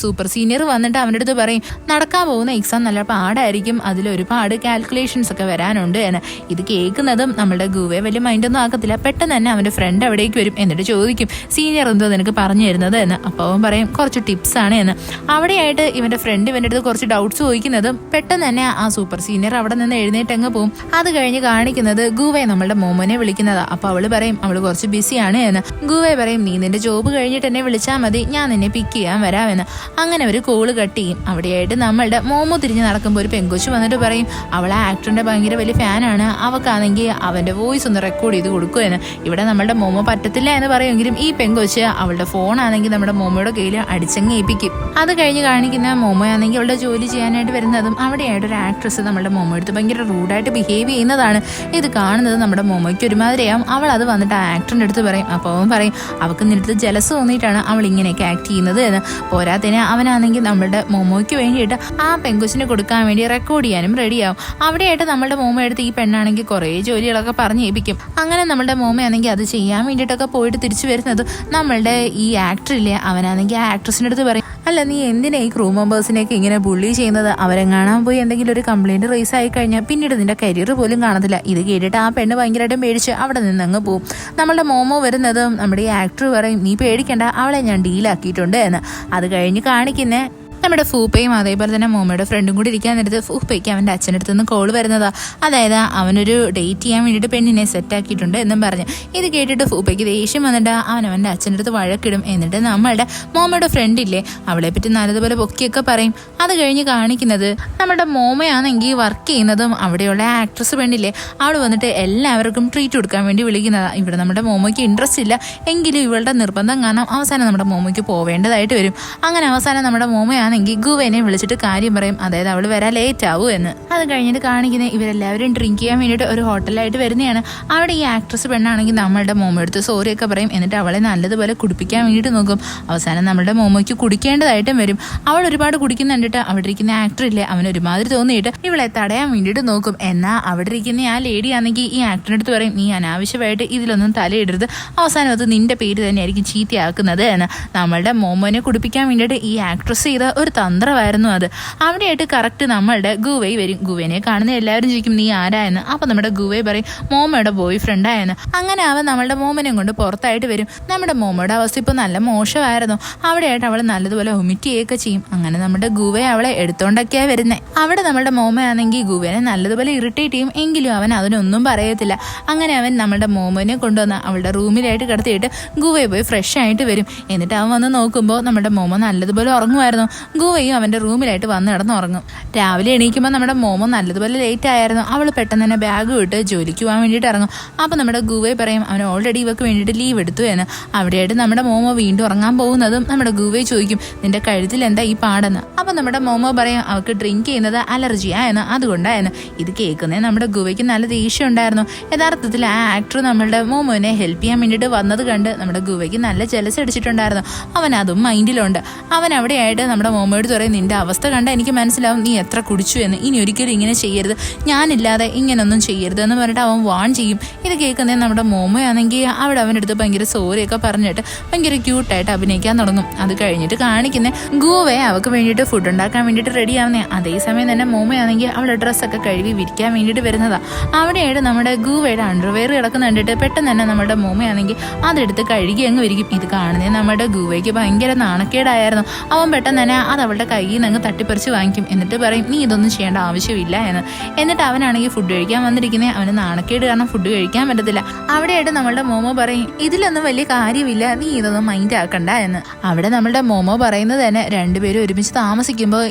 S1: സൂപ്പർ സീനിയർ വന്നിട്ട് അവന്റെ അടുത്ത് പറയും, നടക്കാൻ പോകുന്ന എക്സാം നല്ല പാടായിരിക്കും, അതിലൊരുപാട് കാൽക്കുലേഷൻസ് ഒക്കെ വരാനുണ്ട് എന്ന്. ഇത് കേൾക്കുന്നതും നമ്മളുടെ ഗുവയെ വലിയ മൈൻഡൊന്നും ആക്കത്തില്ല. പെട്ടെന്ന് തന്നെ അവന്റെ ഫ്രണ്ട് അവിടേക്ക് വരും. എന്നിട്ട് ചോദിക്കും, സീനിയർ എന്തോ നിനക്ക് പറഞ്ഞു തരുന്നത് എന്ന്. അപ്പോൾ അവൻ പറയും, കുറച്ച് ടിപ്സ് ആണ് എന്ന്. അവിടെയായിട്ട് ഇവന്റെ ഫ്രണ്ട് ഇവന്റെ അടുത്ത് കുറച്ച് ഡൗട്ട്സ് ചോദിക്കുന്നതും പെട്ടെന്ന് തന്നെ ആ സൂപ്പർ സീനിയർ അവിടെ നിന്ന് എഴുന്നേറ്റങ്ങ് പോകും. അത് കഴിഞ്ഞ് കാണിക്കുന്നത് ഗുവയെ നമ്മളുടെ മോമോനെ വിളിക്കുന്നതാ. അപ്പൊ അവള് പറയും, അവള് കുറച്ച് ബിസിയാണ് എന്ന്. ഗുവയെ പറയും, നീ നിന്റെ ജോബ് കഴിഞ്ഞിട്ട് എന്നെ വിളിച്ചാൽ മതി, ഞാൻ നിന്നെ പിക്ക് ചെയ്യാൻ വരാമെന്ന്. അങ്ങനെ ഒരു കോള് കട്ട് ചെയ്യും. അവിടെയായിട്ട് നമ്മളുടെ മോമോ തിരിഞ്ഞ് നടക്കുമ്പോൾ ഒരു പെങ്കൊച്ചു വന്നിട്ട് പറയും, അവളെ ആക്ടറിന്റെ ഭയങ്കര വലിയ ഫാനാണ്, അവക്കാണെങ്കിൽ അവന്റെ വോയിസ് ഒന്ന് റെക്കോർഡ് ചെയ്ത് കൊടുക്കുമെന്ന്. ഇവിടെ നമ്മളുടെ മോമോ പറ്റത്തില്ല എന്ന് പറയുമെങ്കിലും ഈ പെങ്കൊച്ച് അവളുടെ ഫോണാണെങ്കിൽ നമ്മുടെ മോമോയുടെ കയ്യിൽ അടിച്ചങ്ങ് ഏൽപ്പിക്കും. അത് കഴിഞ്ഞ് കാണിക്കുന്ന മോമോ ആണെങ്കിൽ അവളുടെ ജോലി ചെയ്യാനായിട്ട് വരുന്നതും അവിടെയായിട്ട് ഒരു ആക്ട്രസ് നമ്മുടെ മോമോ എടുത്ത് ഭയങ്കര റൂഡായിട്ട് ബിഹേവ് ചെയ്യുന്നതാണ്. ഇത് കാണുന്നത് നമ്മുടെ മോമോയ്ക്ക് ഒരുമാതിരിയാവും. അവൾ അത് വന്നിട്ട് ആ ആക്ടറിന്റെ അടുത്ത് പറയും. അപ്പോൾ അവൻ പറയും, അവൾക്ക് നിന്നെടുത്ത് ജലസ് തോന്നിയിട്ടാണ് അവൾ ഇങ്ങനെയൊക്കെ ആക്ട് ചെയ്യുന്നത് എന്ന്. പോരാത്തതിന് അവനാണെങ്കിൽ നമ്മളുടെ മോമോയ്ക്ക് വേണ്ടിയിട്ട് ആ പെങ്കൊച്ചിനെ കൊടുക്കാൻ വേണ്ടി റെക്കോർഡ് ചെയ്യാനും റെഡിയാവും. അവിടെയായിട്ട് നമ്മളുടെ മോമോ എടുത്ത് ഈ പെണ്ണാണെങ്കിൽ കുറേ ജോലികളൊക്കെ പറഞ്ഞ് ഏൽപ്പിക്കും. അങ്ങനെ നമ്മളുടെ മോമയാണെങ്കിൽ അത് ചെയ്യാൻ വേണ്ടിയിട്ടൊക്കെ പോയിട്ട് തിരിച്ചു വരുന്നത് നമ്മളുടെ ഈ ആക്ടറില്ലേ, അവനാണെങ്കിൽ ആ ആക്ട്രസിൻ്റെ അടുത്ത് പറയും, അല്ല നീ എന്തിനാ ഈ ക്രൂ മെമ്പേഴ്സിനെയൊക്കെ ഇങ്ങനെ ബുള്ളി ചെയ്യുന്നത്? അവരെ കാണാൻ പോയി എന്തെങ്കിലും ഒരു കംപ്ലൈന്റ് റേസ് ആയി കഴിഞ്ഞാൽ പിന്നീട് നിന്റെ കരിയർ പോലും കാണത്തില്ല. ഇത് കേട്ടിട്ട് ആ പെണ്ണ് ഭയങ്കരമായിട്ടും പേടിച്ച് അവിടെ നിന്ന് അങ്ങ് പോവും. നമ്മളുടെ മോമോ വരുന്നതും നമ്മുടെ ഈ ആക്ടർ പറയും, നീ പേടിക്കണ്ട, അവളെ ഞാൻ ഡീലാക്കിയിട്ടുണ്ട് എന്ന്. അത് കഴിഞ്ഞ് കാണിക്കുന്നേ നമ്മുടെ ഫൂപ്പയും അതേപോലെ തന്നെ മോമയുടെ ഫ്രണ്ടും കൂടി ഇരിക്കാൻ നേരത്ത് ഫൂപ്പയ്ക്ക് അവൻ്റെ അച്ഛൻ്റെ അടുത്ത് നിന്ന് കോൾ വരുന്നതാ. അതായത് അവനൊരു ഡേറ്റ് ചെയ്യാൻ വേണ്ടിയിട്ട് പെണ്ണിനെ സെറ്റാക്കിയിട്ടുണ്ട് എന്നും പറഞ്ഞ്. ഇത് കേട്ടിട്ട് ഫൂപ്പയ്ക്ക് ദേഷ്യം വന്നിട്ട് അവൻ്റെ അച്ഛൻ്റെ അടുത്ത് വഴക്കിടും. എന്നിട്ട് നമ്മളുടെ മോമയുടെ ഫ്രണ്ടില്ലേ, അവളെ പറ്റി നല്ലതുപോലെ പൊക്കിയൊക്കെ പറയും. അത് കഴിഞ്ഞ് കാണിക്കുന്നത് നമ്മുടെ മോമയാണെങ്കിൽ വർക്ക് ചെയ്യുന്നതും അവിടെയുള്ള ആക്ട്രസ് പെണ്ണില്ലേ, അവൾ വന്നിട്ട് എല്ലാവർക്കും ട്രീറ്റ് കൊടുക്കാൻ വേണ്ടി വിളിക്കുന്നതാണ്. ഇവിടെ നമ്മുടെ മോമയ്ക്ക് ഇൻട്രസ്റ്റ് ഇല്ല, എങ്കിലും ഇവളുടെ നിർബന്ധം കാരണം അവസാനം നമ്മുടെ മോമയ്ക്ക് പോവേണ്ടതായിട്ട് വരും. അങ്ങനെ അവസാനം നമ്മുടെ മോമയാണെങ്കിൽ ഗുവേനെ വിളിച്ചിട്ട് കാര്യം പറയും, അതായത് അവൾ വരാൻ ലേറ്റ് ആവൂ എന്ന്. അത് കഴിഞ്ഞിട്ട് കാണിക്കുന്നത് ഇവരെല്ലാവരും ഡ്രിങ്ക് ചെയ്യാൻ വേണ്ടിയിട്ട് ഒരു ഹോട്ടലായിട്ട് വരുന്നതാണ്. അവിടെ ഈ ആക്ട്രസ് പെണ്ണാണെങ്കിൽ നമ്മളുടെ മോമോ എടുത്ത് സോറിയൊക്കെ പറയും. എന്നിട്ട് അവളെ നല്ലതുപോലെ കുടിപ്പിക്കാൻ വേണ്ടിയിട്ട് നോക്കും. അവസാനം നമ്മുടെ മോമോയ്ക്ക് കുടിക്കേണ്ടതായിട്ടും വരും. അവൾ ഒരുപാട് കുടിക്കുന്ന കണ്ടിട്ട് അവിടെ ഇരിക്കുന്ന ആക്ടർ ഇല്ലേ, അവൻ ഒരുമാതിരി തോന്നിയിട്ട് ഇവളെ തടയാൻ വേണ്ടിയിട്ട് നോക്കും. എന്നാൽ അവിടെ ഇരിക്കുന്ന ആ ലേഡി ആണെങ്കിൽ ഈ ആക്ടറിൻ്റെ അടുത്ത് പറയും, നീ അനാവശ്യമായിട്ട് ഇതിലൊന്നും തലയിടരുത്, അവസാനം അത് നിന്റെ പേര് തന്നെയായിരിക്കും ചീത്തയാക്കുന്നത് എന്ന്. നമ്മളുടെ മോമോനെ കുടിപ്പിക്കാൻ വേണ്ടിയിട്ട് ഈ ആക്ട്രസ് ചെയ്ത ഒരു തന്ത്രമായിരുന്നു അത്. അവിടെയായിട്ട് കറക്റ്റ് നമ്മളുടെ ഗുവൈ വരും. ഗുവേനെ കാണുന്ന എല്ലാവരും ചോദിക്കും, നീ ആരായെന്ന്. അപ്പൊ നമ്മുടെ ഗുവൈ പറയും, മോമയുടെ ബോയ് ഫ്രണ്ടായെന്ന്. അങ്ങനെ അവൻ നമ്മളുടെ മോമനെ കൊണ്ട് പുറത്തായിട്ട് വരും. നമ്മുടെ മോമയുടെ അവസ്ഥ ഇപ്പോൾ നല്ല മോശമായിരുന്നു. അവിടെയായിട്ട് അവൾ നല്ലതുപോലെ വൊമിറ്റ് ചെയ്യുകയൊക്കെ ചെയ്യും. അങ്ങനെ നമ്മുടെ ഗുവൈ അവളെ എടുത്തോണ്ടൊക്കെയാ വരുന്നത്. അവിടെ നമ്മളുടെ മോമയാണെങ്കിൽ ഗുവേനെ നല്ലതുപോലെ ഇറിറ്റേറ്റ് ചെയ്യും. എങ്കിലും അവൻ അതിനൊന്നും പറയത്തില്ല. അങ്ങനെ അവൻ നമ്മളുടെ മോമനെ കൊണ്ടുവന്ന് അവളുടെ റൂമിലായിട്ട് കിടത്തിയിട്ട് ഗുവൈ പോയി ഫ്രഷ് ആയിട്ട് വരും. എന്നിട്ട് അവൻ വന്ന് നോക്കുമ്പോൾ നമ്മുടെ മോമോ നല്ലതുപോലെ ഉറങ്ങുമായിരുന്നു. ഗുവയും അവൻ്റെ റൂമിലായിട്ട് വന്ന് കിടന്നുറങ്ങും. രാവിലെ എണീക്കുമ്പോൾ നമ്മുടെ മോമോ നല്ലതുപോലെ ലേറ്റ് ആയിരുന്നു. അവൾ പെട്ടെന്ന് തന്നെ ബാഗ് വിട്ട് ജോലിക്ക് പോകാൻ വേണ്ടിയിട്ട് ഇറങ്ങും. അപ്പോൾ നമ്മുടെ ഗുവൈ പറയും, അവൻ ഓൾറെഡി ഇവർക്ക് വേണ്ടിയിട്ട് ലീവ് എടുത്തു എന്ന്. അവിടെയായിട്ട് നമ്മുടെ മോമോ വീണ്ടും ഉറങ്ങാൻ പോകുന്നതും നമ്മുടെ ഗുവൈ ചോദിക്കും, നിന്റെ കഴുത്തിൽ എന്താ ഈ പാടെന്ന്. അപ്പോൾ നമ്മുടെ മോമോ പറയും, അവൾക്ക് ഡ്രിങ്ക് ചെയ്യുന്നത് അലർജിയാ എന്ന്, അതുകൊണ്ടായെന്ന്. ഇത് കേൾക്കുന്നേ നമ്മുടെ ഗുവയ്ക്ക് നല്ല ദേഷ്യം ഉണ്ടായിരുന്നു. യഥാർത്ഥത്തിൽ ആ ആക്ടർ നമ്മളുടെ മോമോനെ ഹെൽപ്പ് ചെയ്യാൻ വേണ്ടിയിട്ട് വന്നത് കണ്ട് നമ്മുടെ ഗുവയ്ക്ക് നല്ല ജലസ് അടിച്ചിട്ടുണ്ടായിരുന്നു. അവൻ അതും മൈൻഡിലുണ്ട്. അവൻ അവിടെയായിട്ട് നമ്മുടെ മോമോയോട് പറയും, നിന്റെ അവസ്ഥ കണ്ട എനിക്ക് മനസ്സിലാവും നീ എത്ര കുടിച്ചു എന്ന്, ഇനി ഒരിക്കലും ഇങ്ങനെ ചെയ്യരുത്, ഞാനില്ലാതെ ഇങ്ങനൊന്നും ചെയ്യരുത് എന്ന് പറഞ്ഞിട്ട് അവൻ വാൺ ചെയ്യും. ഇത് കേൾക്കുന്നേ നമ്മുടെ മോമോയാണെങ്കിൽ അവിടെ അവൻ്റെ അടുത്ത് ഭയങ്കര സോറിയൊക്കെ പറഞ്ഞിട്ട് ഭയങ്കര ക്യൂട്ടായിട്ട് അഭിനയിക്കാൻ തുടങ്ങും. അത് കഴിഞ്ഞിട്ട് കാണിക്കുന്നത് ഗുവയെ അവൾക്ക് വേണ്ടിയിട്ട് ഫുഡ് ഉണ്ടാക്കാൻ വേണ്ടിയിട്ട് റെഡി ആവുന്നേ. അതേസമയം തന്നെ മോമയാണെങ്കിൽ അവളുടെ ഡ്രസ്സൊക്കെ കഴുകി വിരിക്കാൻ വേണ്ടിയിട്ട് വരുന്നതാണ്. അവിടെയായിട്ട് നമ്മുടെ ഗുവയുടെ അണ്ടർവെയർ കിടക്കുന്ന കണ്ടിട്ട് പെട്ടെന്ന് തന്നെ നമ്മുടെ മോമയാണെങ്കിൽ അതെടുത്ത് കഴുകി അങ്ങ് വിരിക്കും. ഇത് കാണുന്നേ നമ്മുടെ ഗുവയ്ക്ക് ഭയങ്കര നാണക്കേടായിരുന്നു. അവൻ പെട്ടെന്ന് തന്നെ ആ അത് അവളുടെ കയ്യിൽ നിന്ന് അങ്ങ് തട്ടിപ്പറിച്ച് വാങ്ങിക്കും. എന്നിട്ട് പറയും നീ ഇതൊന്നും ചെയ്യേണ്ട ആവശ്യമില്ല എന്ന്. എന്നിട്ട് അവനാണെങ്കിൽ ഫുഡ് കഴിക്കാൻ വന്നിരിക്കുന്നത് അവന് നാണക്കേട് കാരണം ഫുഡ് കഴിക്കാൻ പറ്റത്തില്ല. അവിടെയായിട്ട് നമ്മളുടെ മോമോ പറയും ഇതിലൊന്നും വലിയ കാര്യമില്ല, നീ ഇതൊന്നും മൈൻഡ് ആക്കണ്ട എന്ന്. അവിടെ നമ്മളുടെ മോമോ പറയുന്നത് തന്നെ രണ്ടുപേരും ഒരുമിച്ച് താമസിക്കുമ്പോൾ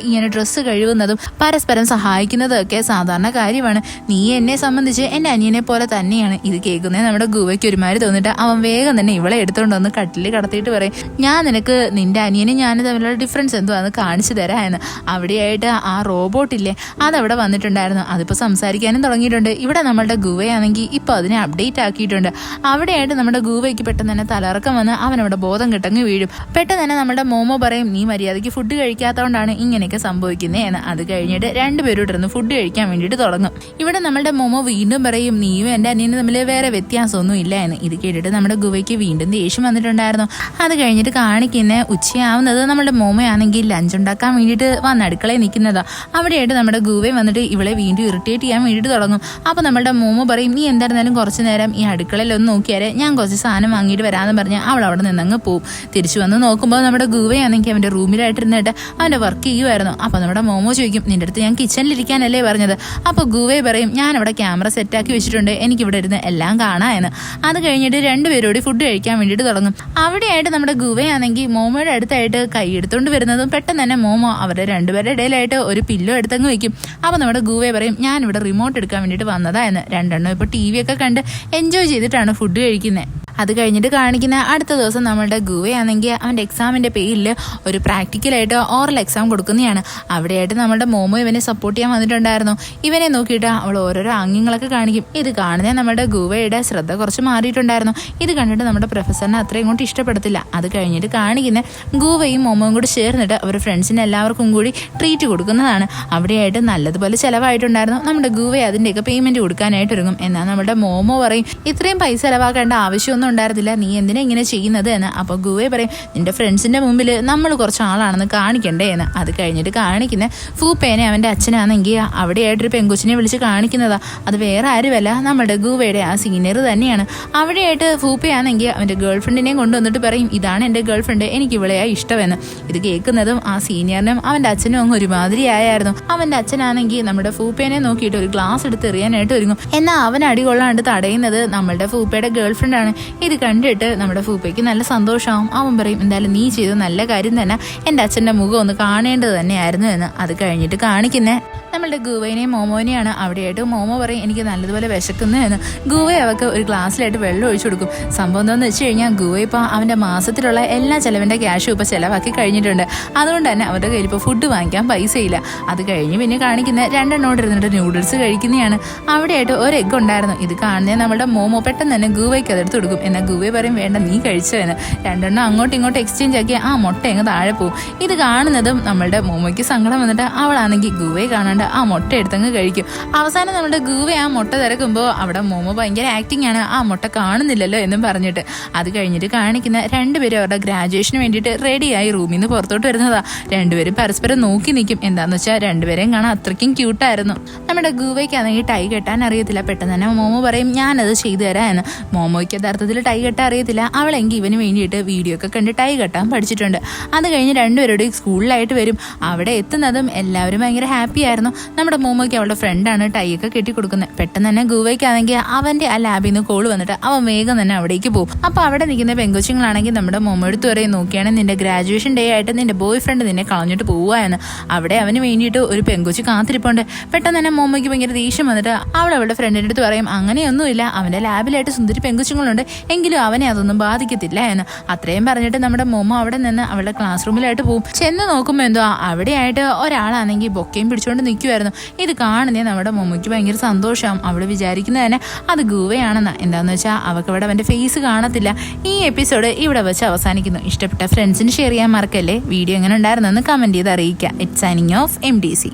S1: ഇങ്ങനെ ഡ്രസ്സ് കഴിവുന്നതും പരസ്പരം സഹായിക്കുന്നതും ഒക്കെ സാധാരണ കാര്യമാണ്. നീ എന്നെ സംബന്ധിച്ച് എൻ്റെ അനിയനെ പോലെ തന്നെയാണ്. ഇത് കേൾക്കുന്നത് നമ്മുടെ ഗുവയ്ക്ക് ഒരുമാതിരി തോന്നിട്ട് അവൻ വേഗം തന്നെ ഇവളെ എടുത്തുകൊണ്ട് വന്ന് കട്ടിൽ കടത്തിയിട്ട് പറയും ഞാൻ നിനക്ക് നിന്റെ അനിയനും ഞാനും തമ്മിലുള്ള ഡിഫറൻസ് എന്തുവാന്ന് കാണിച്ചു തരാം എന്ന്. അവിടെയായിട്ട് ആ റോബോട്ടില്ലേ അതവിടെ വന്നിട്ടുണ്ടായിരുന്നു. അതിപ്പോൾ സംസാരിക്കാനും തുടങ്ങിയിട്ടുണ്ട്. ഇവിടെ നമ്മളുടെ ഗുവയാണെങ്കിൽ ഇപ്പോൾ അതിനെ അപ്ഡേറ്റ് ആക്കിയിട്ടുണ്ട്. അവിടെയായിട്ട് നമ്മുടെ ഗുവയ്ക്ക് പെട്ടെന്ന് തന്നെ തലറക്കം വന്ന് അവനവിടെ ബോധം കിട്ടങ്ങ് വീഴും. പെട്ടെന്ന് തന്നെ നമ്മുടെ മോമോ പറയും നീ മര്യാദയ്ക്ക് ഫുഡ് കഴിക്കാത്തതുകൊണ്ടാണ് ഇങ്ങനെയൊക്കെ സംഭവിക്കുന്നത് എന്ന്. അത് കഴിഞ്ഞിട്ട് രണ്ടുപേരും ഇട്ടിരുന്ന് ഫുഡ് കഴിക്കാൻ വേണ്ടിയിട്ട് തുടങ്ങും. ഇവിടെ നമ്മുടെ മോമോ വീണ്ടും പറയും നീയും എൻ്റെ അനിയനും തമ്മിൽ വേറെ വ്യത്യാസമൊന്നും ഇല്ല എന്ന്. ഇത് കേട്ടിട്ട് നമ്മുടെ ഗുവയ്ക്ക് വീണ്ടും ദേഷ്യം വന്നിട്ടുണ്ടായിരുന്നു. അത് കഴിഞ്ഞിട്ട് കാണിക്കുന്ന ഉച്ചയാവുന്നത് നമ്മുടെ മോമോയാണെങ്കിൽ ലഞ്ച് ഉണ്ടാക്കാൻ വേണ്ടിയിട്ട് വന്ന് അടുക്കളയിൽ നിൽക്കുന്നതാ. അവിടെയായിട്ട് നമ്മുടെ ഗുവയും വന്നിട്ട് ഇവളെ വീണ്ടും ഇറിറ്റേറ്റ് ചെയ്യാൻ വേണ്ടിയിട്ട് തുടങ്ങും. അപ്പോൾ നമ്മുടെ മോമോ പറയും നീ എന്തായിരുന്നാലും കുറച്ച് നേരം ഈ അടുക്കളയിൽ ഒന്ന് നോക്കിയാൽ ഞാൻ കുറച്ച് സാധനം വാങ്ങിയിട്ട് വരാമെന്ന് പറഞ്ഞ് അവൾ അവിടെ നിന്നങ്ങ് പോവും. തിരിച്ചു വന്ന് നോക്കുമ്പോൾ നമ്മുടെ ഗുവയാണെങ്കിൽ അവൻ്റെ റൂമിലായിട്ടിരുന്നിട്ട് അവൻ്റെ വർക്ക് ചെയ്യുമായിരുന്നു. അപ്പോൾ നമ്മുടെ മോമോ ചോദിക്കും നിൻ്റെ അടുത്ത് ഞാൻ കിച്ചണിലിരിക്കാനല്ലേ പറഞ്ഞത്? അപ്പോൾ ഗുവേ പറയും ഞാൻ അവിടെ ക്യാമറ സെറ്റാക്കി വെച്ചിട്ടുണ്ട്, എനിക്കിവിടെ ഇരുന്ന് എല്ലാം കാണാം എന്ന്. അത് കഴിഞ്ഞിട്ട് രണ്ടുപേരോട് ഫുഡ് കഴിക്കാൻ വേണ്ടിയിട്ട് തുടങ്ങും. അവിടെയായിട്ട് നമ്മുടെ ഗുവയാണെങ്കിൽ മോമോയുടെ അടുത്തായിട്ട് കൈ എടുത്തുകൊണ്ട് വരുന്നതും പെട്ടെന്ന് തന്നെ മോമോ അവരുടെ രണ്ടുപേരുടെ ഇടയിലായിട്ട് ഒരു പില്ലോ എടുത്തങ്ങ് വെക്കും. അപ്പോൾ നമ്മുടെ ഗുവേ പറയും ഞാനിവിടെ റിമോട്ട് എടുക്കാൻ വേണ്ടിയിട്ട് വന്നതാ എന്ന്. രണ്ടെണ്ണം ഇപ്പോൾ TV ഒക്കെ കണ്ട് എൻജോയ് ചെയ്തിട്ടാണ് ഫുഡ് കഴിക്കുന്നത്. അത് കഴിഞ്ഞിട്ട് കാണിക്കുന്ന അടുത്ത ദിവസം നമ്മളുടെ ഗുവയാണെങ്കിൽ അവൻ്റെ എക്സാമിൻ്റെ പേരിൽ ഒരു പ്രാക്ടിക്കലായിട്ട് ഓറൽ എക്സാം കൊടുക്കുന്നതാണ്. അവിടെയായിട്ട് നമ്മളുടെ മോമോ ഇവനെ സപ്പോർട്ട് ചെയ്യാൻ വന്നിട്ടുണ്ടായിരുന്നു. ഇവനെ നോക്കിയിട്ട് അവൾ ഓരോരോ ആംഗ്യങ്ങളൊക്കെ കാണിക്കും. ഇത് കാണുന്ന നമ്മുടെ ഗുവയുടെ ശ്രദ്ധ കുറച്ച് മാറിയിട്ടുണ്ടായിരുന്നു. ഇത് കണ്ടിട്ട് നമ്മുടെ പ്രൊഫസറിനെ അത്രയും ഇങ്ങോട്ട് ഇഷ്ടപ്പെടത്തില്ല. അത് കഴിഞ്ഞിട്ട് കാണിക്കുന്ന ഗുവയും മോമോയും കൂടി ചേർന്നിട്ട് അവർ ഫ്രണ്ട്സിന് എല്ലാവർക്കും കൂടി ട്രീറ്റ് കൊടുക്കുന്നതാണ്. അവിടെയായിട്ട് നല്ലതുപോലെ ചിലവായിട്ടുണ്ടായിരുന്നു. നമ്മുടെ ഗുവ അതിൻ്റെയൊക്കെ പേയ്മെൻറ്റ് കൊടുക്കാനായിട്ട് ഒരുങ്ങും. എന്നാൽ നമ്മുടെ മോമോ പറയും ഇത്രയും പൈസ ചിലവാക്കേണ്ട ആവശ്യമൊന്നും ഉണ്ടായിരുന്നില്ല, നീ എന്തിനാ ഇങ്ങനെ ചെയ്യുന്നത് എന്ന്. അപ്പോൾ ഗുവേ പറയും നിന്റെ ഫ്രണ്ട്സിന്റെ മുമ്പിൽ നമ്മൾ കുറച്ച് ആളാണെന്ന് കാണിക്കണ്ടേ എന്ന്. അത് കഴിഞ്ഞിട്ട് കാണിക്കുന്ന ഫൂപ്പേനെ അവൻ്റെ അച്ഛനാണെങ്കിൽ അവിടെയായിട്ടൊരു പെങ്കൊച്ചിനെ വിളിച്ച് കാണിക്കുന്നതാ. അത് വേറെ ആരുമല്ല നമ്മുടെ ഗുവയുടെ ആ സീനിയർ തന്നെയാണ്. അവിടെയായിട്ട് ഫൂപ്പയാണെങ്കിൽ അവൻ്റെ ഗേൾ ഫ്രണ്ടിനെയും കൊണ്ടുവന്നിട്ട് പറയും ഇതാണ് എൻ്റെ ഗേൾ ഫ്രണ്ട്, എനിക്ക് ഇവളെയാ ഇഷ്ടമെന്ന്. ഇത് കേൾക്കുന്നതും ആ സീനിയറിനും അവൻ്റെ അച്ഛനും അങ്ങ് ഒരുമാതിരി ആയായിരുന്നു. അവൻ്റെ അച്ഛനാണെങ്കിൽ നമ്മുടെ ഫൂപ്പേനെ നോക്കിയിട്ട് ഒരു ഗ്ലാസ് എടുത്ത് എറിയാനായിട്ട് ഒരുങ്ങും. എന്നാൽ അവൻ അടികൊള്ളാണ്ട് തടയുന്നത് നമ്മളുടെ ഫൂപ്പയുടെ ഗേൾ ഫ്രണ്ടാണ്. ഇത് കണ്ടിട്ട് നമ്മുടെ ഫൂപ്പയ്ക്ക് നല്ല സന്തോഷമാവും. അവൻ പറയും എന്തായാലും നീ ചെയ്ത നല്ല കാര്യം തന്നെ, എൻ്റെ അച്ഛൻ്റെ മുഖം ഒന്ന് കാണേണ്ടത് തന്നെയായിരുന്നു എന്ന്. അത് കഴിഞ്ഞിട്ട് കാണിക്കുന്നേ നമ്മളുടെ ഗുവനെയും മോമോനെയാണ്. അവിടെയായിട്ട് മോമോ പറയും എനിക്ക് നല്ലതുപോലെ വിശക്കുന്നു എന്ന്. ഗുവ അവൾക്ക് ഒരു ഗ്ലാസ്സിലായിട്ട് വെള്ളം ഒഴിച്ചു കൊടുക്കും. സംഭവം എന്താണെന്ന് വെച്ച് കഴിഞ്ഞാൽ ഗുവ ഇപ്പോൾ അവൻ്റെ മാസത്തിലുള്ള എല്ലാ ചിലവിൻ്റെ ക്യാഷും ഇപ്പോൾ ചിലവാക്കി കഴിഞ്ഞിട്ടുണ്ട്. അതുകൊണ്ട് തന്നെ അവരുടെ കയ്യിൽ ഇപ്പോൾ ഫുഡ് വാങ്ങിക്കാൻ പൈസയില്ല. അത് കഴിഞ്ഞ് പിന്നെ കാണിക്കുന്ന രണ്ടെണ്ണോട് ഇരുന്നിട്ട് നൂഡിൽസ് കഴിക്കുന്നതാണ്. അവിടെയായിട്ട് ഒരു എഗ്ഗ് ഉണ്ടായിരുന്നു. ഇത് കാണുന്നത് നമ്മുടെ മോമോ പെട്ടെന്ന് തന്നെ ഗുവയ്ക്ക് അതെടുത്ത് കൊടുക്കും. എന്നാൽ ഗുവ പറയും വേണ്ട നീ കഴിച്ചോ എന്ന്. രണ്ടെണ്ണം അങ്ങോട്ടും ഇങ്ങോട്ടും എക്സ്ചേഞ്ച് ആക്കി ആ മുട്ട അങ്ങ് താഴെ പോകും. ഇത് കാണുന്നതും നമ്മളുടെ മോമോയ്ക്ക് സങ്കടം വന്നിട്ട് അവളാണെങ്കിൽ ഗുവയെ കാണാണ്ട് ആ മുട്ട എടുത്തങ്ങ് കഴിക്കും. അവസാനം നമ്മുടെ ഗുവ ആ മുട്ട തിരക്കുമ്പോൾ അവിടെ മോമോ ഭയങ്കര ആക്ടിങ് ആണ്, ആ മുട്ട കാണുന്നില്ലല്ലോ എന്നും പറഞ്ഞിട്ട്. അത് കഴിഞ്ഞിട്ട് കാണിക്കുന്ന രണ്ടുപേരും അവരുടെ ഗ്രാജുവേഷന് വേണ്ടിയിട്ട് റെഡിയായി റൂമിൽ നിന്ന് പുറത്തോട്ട് വരുന്നതാ. രണ്ടുപേരും പരസ്പരം നോക്കി നിൽക്കും. എന്താന്ന് വെച്ചാൽ രണ്ടുപേരെയും കാണാൻ അത്രയ്ക്കും ക്യൂട്ടായിരുന്നു. നമ്മുടെ ഗുവയ്ക്കാണെങ്കിൽ ടൈ കെട്ടാൻ അറിയത്തില്ല. പെട്ടെന്ന് തന്നെ മോമോ പറയും ഞാനത് ചെയ്തു തരാം എന്ന്. മോമോയ്ക്ക് യഥാർത്ഥത്തിൽ ടൈ കെട്ടാൻ അറിയത്തില്ല. അവളെങ്കിൽ ഇവന് വേണ്ടിയിട്ട് വീഡിയോ ഒക്കെ കണ്ട് ടൈ കെട്ടാൻ പഠിച്ചിട്ടുണ്ട്. അത് കഴിഞ്ഞ് രണ്ടുപേരുടെയും സ്കൂളിലായിട്ട് വരും. അവിടെ എത്തുന്നതും എല്ലാവരും ഭയങ്കര ഹാപ്പി ആയിരുന്നു. നമ്മുടെ മോമോയ്ക്ക് അവളുടെ ഫ്രണ്ടാണ് ടൈ ഒക്കെ കെട്ടി കൊടുക്കുന്നത്. പെട്ടെന്ന് തന്നെ ഗുവയ്ക്കാണെങ്കിൽ അവൻ്റെ ആ ലാബിൽ നിന്ന് കോൾ വന്നിട്ട് അവൻ വേഗം തന്നെ അവിടേക്ക് പോകും. അപ്പോൾ അവിടെ നിൽക്കുന്ന പെങ്കൊച്ചുങ്ങളാണെങ്കിൽ നമ്മുടെ മോമോ എടുത്ത് പറയും നോക്കിയാണ് നിന്റെ ഗ്രാജുവേഷൻ ഡേ ആയിട്ട് നിന്റെ ബോയ് ഫ്രണ്ട് നിന്നെ കളഞ്ഞിട്ട് പോവുക എന്ന്. അവിടെ അവന് വേണ്ടിയിട്ട് ഒരു പെങ്കൊച്ച് കാത്തിരിപ്പുണ്ട്. പെട്ടെന്ന് തന്നെ മോമോയ്ക്ക് ഭയങ്കര ദേഷ്യം വന്നിട്ട് അവളുടെ ഫ്രണ്ടിൻ്റെ അടുത്ത് പറയും അങ്ങനെയൊന്നുമില്ല, അവൻ്റെ ലാബിലായിട്ട് സുന്ദരി പെങ്കൊച്ചുങ്ങളുണ്ട്, എങ്കിലും അവനെ അതൊന്നും ബാധിക്കത്തില്ല എന്ന്. അത്രയും പറഞ്ഞിട്ട് നമ്മുടെ മോമോ അവിടെ നിന്ന് അവളുടെ ക്ലാസ് റൂമിലായിട്ട് പോകും. ചെന്ന് നോക്കുമ്പോൾ എന്തോ അവിടെയായിട്ട് ഒരാളാണെങ്കിൽ ബൊക്കയും പിടിച്ചുകൊണ്ട് നിൽക്കുമായിരുന്നു. ഇത് കാണുന്നേ നമ്മുടെ മോമോയ്ക്ക് ഭയങ്കര സന്തോഷമാവും. അവൾ വിചാരിക്കുന്നത് തന്നെ അത് ഗുവയാണെന്ന്. എന്താണെന്ന് വെച്ചാൽ അവൾക്ക് അവിടെ അവൻ്റെ ഫേസ് കാണത്തില്ല. ഈ എപ്പിസോഡ് ഇവിടെ വെച്ച് അവസാനിക്കുന്നു. ഇഷ്ടപ്പെട്ട ഫ്രണ്ട്സിന് ഷെയർ ചെയ്യാൻ മറക്കല്ലേ. വീഡിയോ എങ്ങനെ ഉണ്ടായിരുന്നെന്ന് കമൻറ്റ് ചെയ്ത് അറിയിക്കുക. It's signing off MDC.